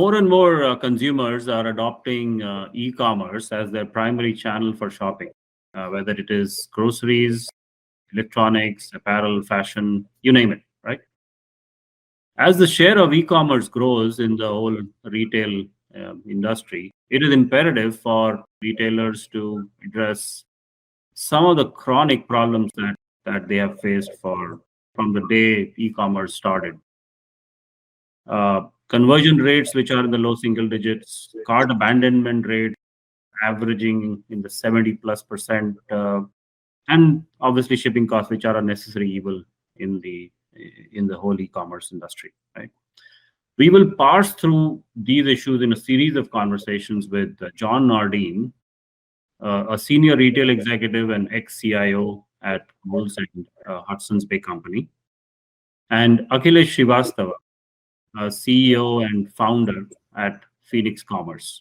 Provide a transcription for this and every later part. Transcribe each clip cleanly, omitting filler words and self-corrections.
more and more consumers are adopting e-commerce as their primary channel for shopping, whether it is groceries, electronics, apparel, fashion, you name it, right? As the share of e-commerce grows in the whole retail industry, it is imperative for retailers to address some of the chronic problems that they have faced from the day e-commerce started. Conversion rates, which are in the low single digits, cart abandonment rate averaging in the 70+%, and obviously shipping costs, which are a necessary evil in the whole e-commerce industry, right? We will parse through these issues in a series of conversations with Jon Nordeen, a senior retail executive and ex-CIO at Kohl and Hudson's Bay Company, and Akhilesh Srivastava, CEO and founder at FenixCommerce,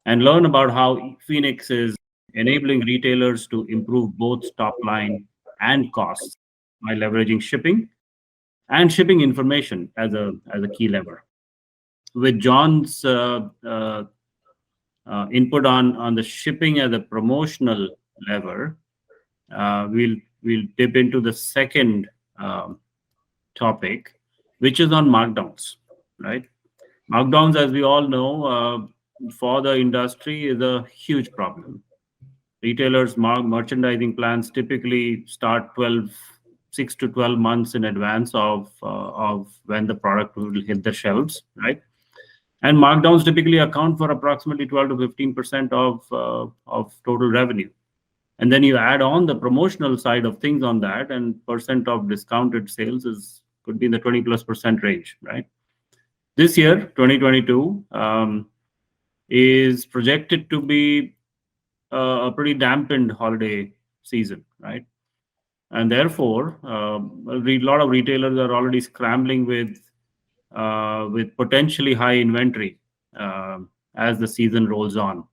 and learn about how Phoenix is enabling retailers to improve both top line and costs by leveraging shipping and shipping information as a key lever. With John's input on the shipping as a promotional lever, we'll dip into the second topic, which is on markdowns, right? Markdowns, as we all know, for the industry is a huge problem. Retailers' merchandising plans typically start 6 to 12 months in advance of when the product will hit the shelves, right? And markdowns typically account for approximately 12 to 15% of total revenue. And then you add on the promotional side of things on that, and percent of discounted sales could be in the 20+% range, right? This year, 2022, is projected to be a pretty dampened holiday season, right? And therefore, a lot of retailers are already scrambling with potentially high inventory as the season rolls on.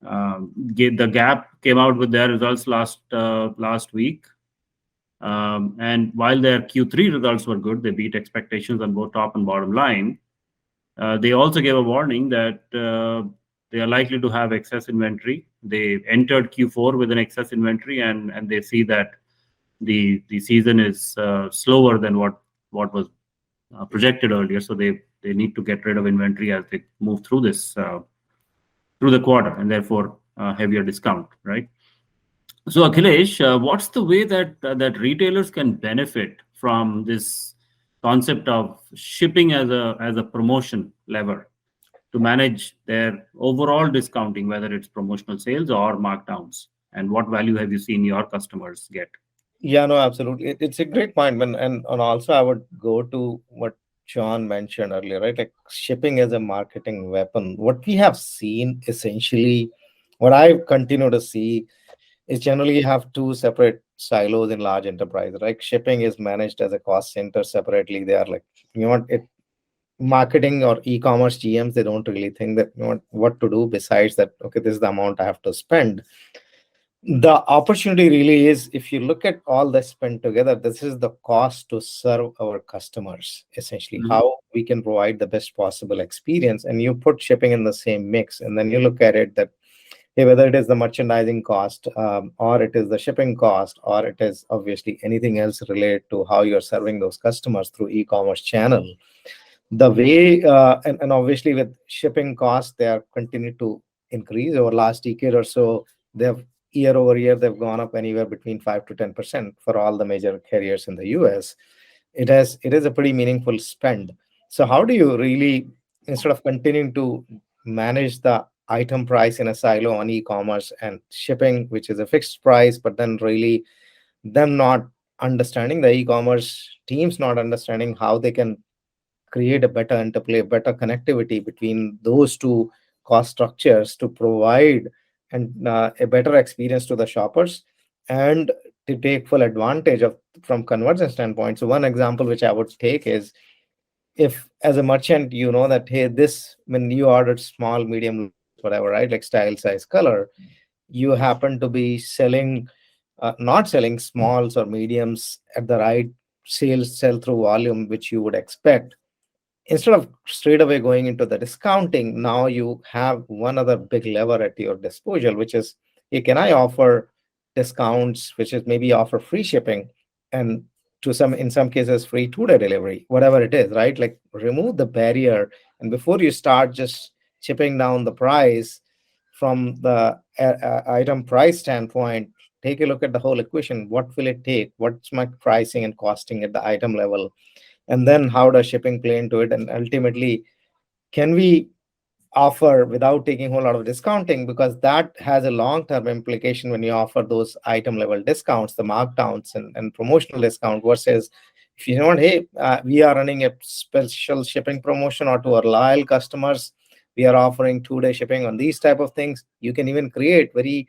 The Gap came out with their results last week. And while their Q3 results were good, they beat expectations on both top and bottom line. They also gave a warning that they are likely to have excess inventory. They entered Q4 with an excess inventory, and they see that the season is slower than what was projected earlier. So they need to get rid of inventory as they move through this through the quarter, and therefore heavier discount, right? So Akhilesh, what's the way that retailers can benefit from this concept of shipping as a promotion lever to manage their overall discounting, whether it's promotional sales or markdowns? And what value have you seen your customers get? Yeah, no, absolutely. It's a great point. And also I would go to what John mentioned earlier, right? Like shipping as a marketing weapon. What we have seen essentially, what I continue to see is generally you have two separate silos in large enterprise, right? Shipping is managed as a cost center separately. They are like, marketing or e-commerce GMs, they don't really think that what to do besides that, okay, this is the amount I have to spend. The opportunity really is, if you look at all the spend together, this is the cost to serve our customers, essentially, how we can provide the best possible experience. And you put shipping in the same mix, and then you look at it that, hey, whether it is the merchandising cost, or it is the shipping cost, or it is obviously anything else related to how you're serving those customers through e-commerce channel, the way, and obviously with shipping costs, they are continued to increase over last decade or so. They have year over year, they've gone up anywhere between 5 to 10% for all the major carriers in the US. It is a pretty meaningful spend. So how do you really, instead of continuing to manage the item price in a silo on e-commerce and shipping, which is a fixed price, but then really them not understanding, the e-commerce teams not understanding how they can create a better interplay, better connectivity between those two cost structures to provide a better experience to the shoppers and to take full advantage of from conversion standpoint. So one example which I would take is, if as a merchant, you know that, hey, this, when you ordered small, medium, whatever, right, like style, size, color, you happen to be selling, not selling smalls or mediums at the right sell-through volume, which you would expect. instead of straight away going into the discounting, now you have one other big lever at your disposal, which is, hey, can I offer discounts, which is maybe offer free shipping, and in some cases free 2-day delivery, whatever it is, right? Like remove the barrier, and before you start just chipping down the price from the item price standpoint, take a look at the whole equation. What will it take? What's my pricing and costing at the item level? And then how does shipping play into it? And ultimately, can we offer without taking a whole lot of discounting? Because that has a long-term implication when you offer those item level discounts, the markdowns and promotional discount, versus if you know, hey, we are running a special shipping promotion, or to our loyal customers, we are offering 2-day shipping on these type of things. You can even create very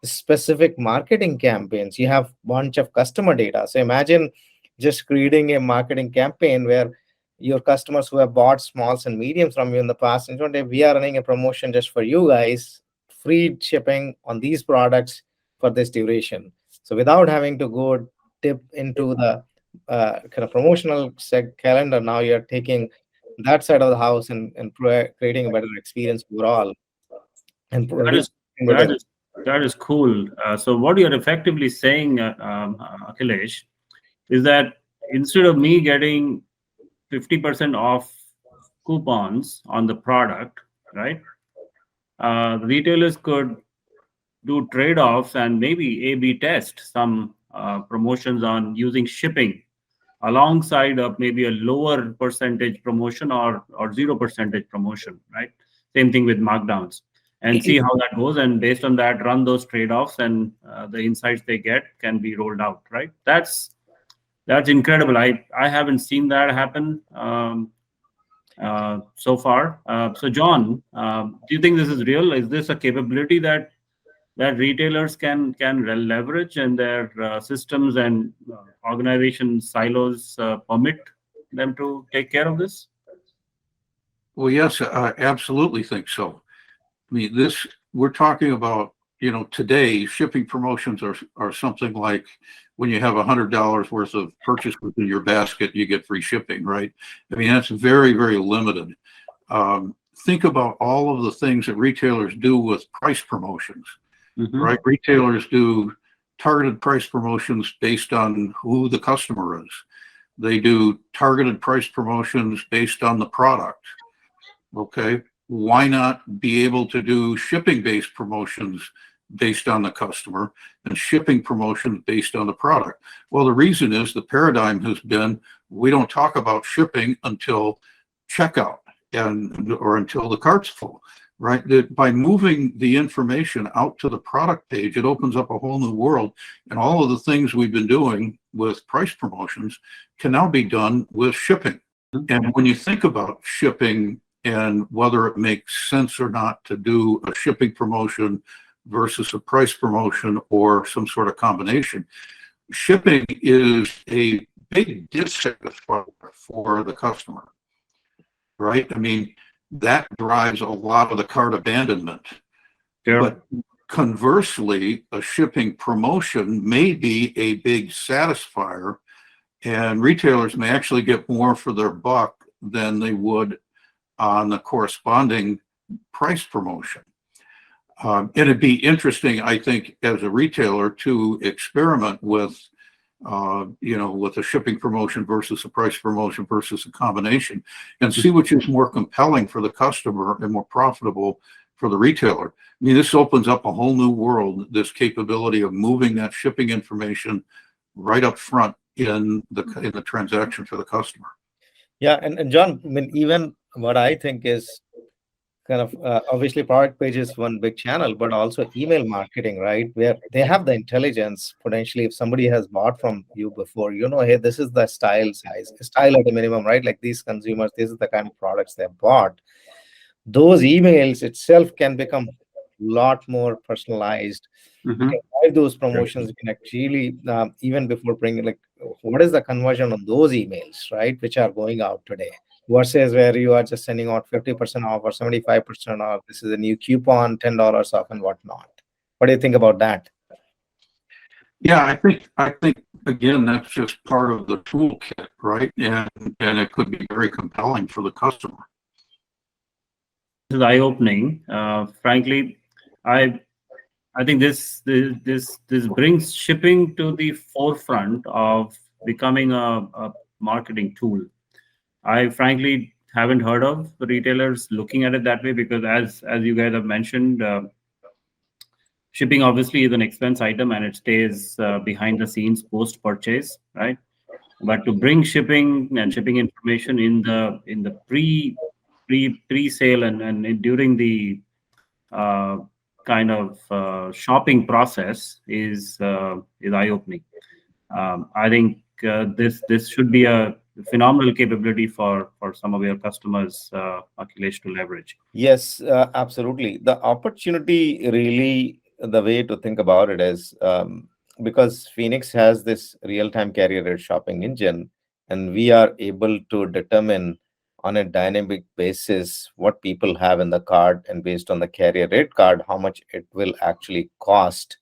specific marketing campaigns. You have bunch of customer data. So imagine just creating a marketing campaign where your customers who have bought smalls and mediums from you in the past, and we are running a promotion just for you guys, free shipping on these products for this duration. So without having to go dip into the kind of promotional calendar, now you're taking that side of the house and creating a better experience overall. And That is that is that is cool. So what you're effectively saying, Akhilesh, is that instead of me getting 50% off coupons on the product, right? Retailers could do trade-offs and maybe A/B test some promotions on using shipping alongside of maybe a lower percentage promotion or 0% promotion, right? Same thing with markdowns, and see how that goes. And based on that, run those trade-offs, and the insights they get can be rolled out, right? That's incredible. I haven't seen that happen so far. So John, do you think this is real? Is this a capability that retailers can leverage, and their systems and organization silos permit them to take care of this? Well, yes, I absolutely think so. I mean, we're talking about, today shipping promotions are something like when you have $100 worth of purchase within your basket, you get free shipping, right? I mean, that's very, very limited. Think about all of the things that retailers do with price promotions, right? Retailers do targeted price promotions based on who the customer is. They do targeted price promotions based on the product. Okay, why not be able to do shipping-based promotions based on the customer and shipping promotions based on the product? Well, the reason is the paradigm has been, we don't talk about shipping until checkout or until the cart's full, right? That by moving the information out to the product page, it opens up a whole new world, and all of the things we've been doing with price promotions can now be done with shipping. And when you think about shipping and whether it makes sense or not to do a shipping promotion versus a price promotion or some sort of combination, shipping is a big dissatisfier for the customer, right? I mean, that drives a lot of the cart abandonment. Sure. But conversely, a shipping promotion may be a big satisfier, and retailers may actually get more for their buck than they would on the corresponding price promotion. It'd be interesting, I think, as a retailer to experiment with, with a shipping promotion versus a price promotion versus a combination, and see which is more compelling for the customer and more profitable for the retailer. I mean, this opens up a whole new world, this capability of moving that shipping information right up front in the transaction for the customer. Yeah, and John, I mean, even what I think is kind of obviously product page is one big channel, but also email marketing, right? Where they have the intelligence potentially. If somebody has bought from you before, hey, this is the style at a minimum, right? Like these consumers, this is the kind of products they have bought. Those emails itself can become a lot more personalized. You can drive those promotions. You can actually even before bringing, like, what is the conversion on those emails, right, which are going out today, versus where you are just sending out 50% off or 75% off. This is a new coupon, $10 off and whatnot. What do you think about that? Yeah, I think again, that's just part of the toolkit, right? And it could be very compelling for the customer. This is eye-opening. Frankly, I think this brings shipping to the forefront of becoming a marketing tool. I frankly haven't heard of retailers looking at it that way, because as you guys have mentioned, shipping obviously is an expense item and it stays behind the scenes post purchase, right? But to bring shipping and shipping information in the pre-sale and during the kind of shopping process is eye-opening. I think this should be a phenomenal capability for some of your customers, Akhilesh, to leverage. Yes, absolutely. The opportunity really, the way to think about it is because Phoenix has this real-time carrier rate shopping engine, and we are able to determine on a dynamic basis what people have in the cart, and based on the carrier rate card, how much it will actually cost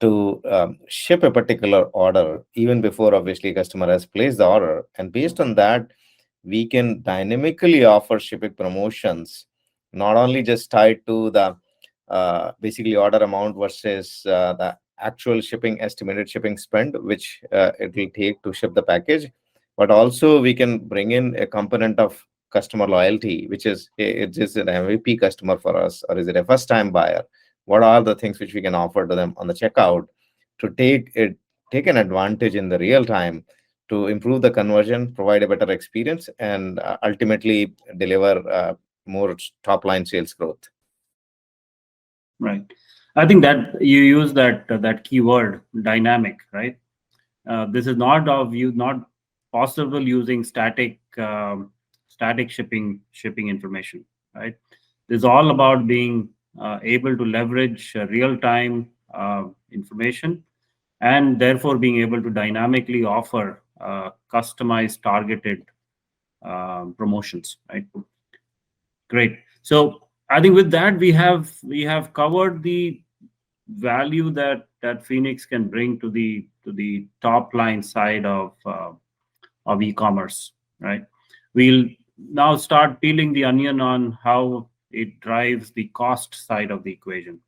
to ship a particular order, even before obviously customer has placed the order. And based on that, we can dynamically offer shipping promotions, not only just tied to the basically order amount versus the actual estimated shipping spend, which it will take to ship the package, but also we can bring in a component of customer loyalty, which is, is it an MVP customer for us, or is it a first-time buyer? What are the things which we can offer to them on the checkout to take an advantage in the real time to improve the conversion, provide a better experience, and ultimately deliver more top-line sales growth. Right. I think that you use that keyword dynamic, right? This is not possible using static shipping information, right? This is all about being able to leverage real-time information, and therefore being able to dynamically offer customized, targeted promotions, right? Great. So I think with that we have covered the value that Phoenix can bring to the top line side of e-commerce, right? We'll now start peeling the onion on how it drives the cost side of the equation.